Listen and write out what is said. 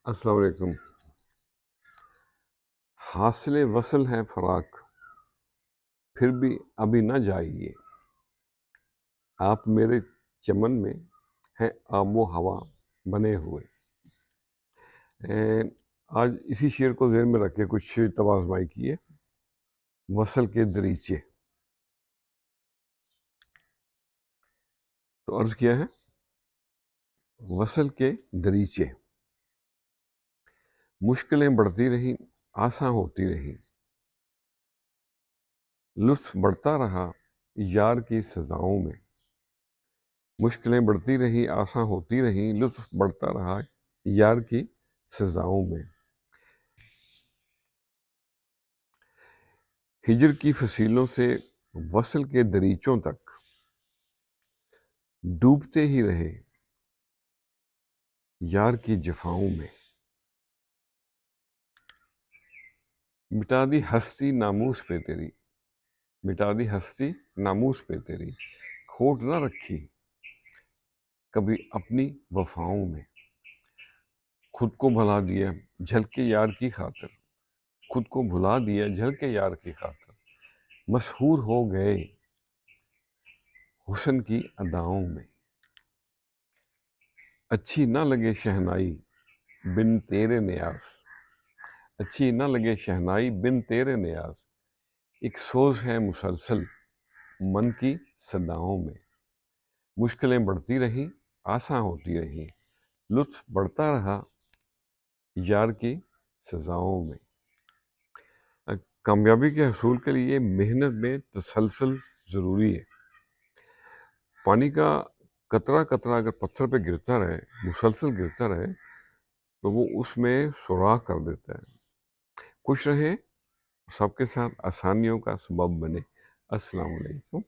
السلام علیکم۔ حاصل وصل ہے فراق، پھر بھی ابھی نہ جائیے، آپ میرے چمن میں ہیں آب و ہوا بنے ہوئے۔ آج اسی شعر کو ذہن میں رکھ کے کچھ توازمائی کی ہے۔ وصل کے دریچے، تو عرض کیا ہے، وصل کے دریچے، مشکلیں بڑھتی رہی آساں ہوتی رہی، لطف بڑھتا رہا یار کی سزاؤں میں۔ مشکلیں بڑھتی رہی آساں ہوتی رہی، لطف بڑھتا رہا یار کی سزاؤں میں۔ ہجر کی فصیلوں سے وصل کے دریچوں تک ڈوبتے ہی رہے یار کی جفاؤں میں۔ مٹا دی ہستی ناموس پہ تیری، مٹا دی ہستی ناموس پہ تیری، کھوٹ نہ رکھی کبھی اپنی وفاؤں میں۔ خود کو بھلا دیا جھلکے یار کی خاطر، خود کو بھلا دیا جھلکے یار کی خاطر، مسحور ہو گئے حسن کی اداؤں میں۔ اچھی نہ لگے شہنائی بن تیرے نیاز، اچھی نہ لگے شہنائی بن تیرے نیاز، ایک سوز ہے مسلسل من کی صداؤں میں۔ مشکلیں بڑھتی رہیں آساں ہوتی رہیں، لطف بڑھتا رہا یار کی سزاؤں میں۔ کامیابی کے حصول کے لیے محنت میں تسلسل ضروری ہے۔ پانی کا قطرہ قطرہ اگر پتھر پہ گرتا رہے، مسلسل گرتا رہے، تو وہ اس میں سوراخ کر دیتا ہے۔ خوش رہیں، سب کے ساتھ آسانیوں کا سبب بنے۔ السلام علیکم۔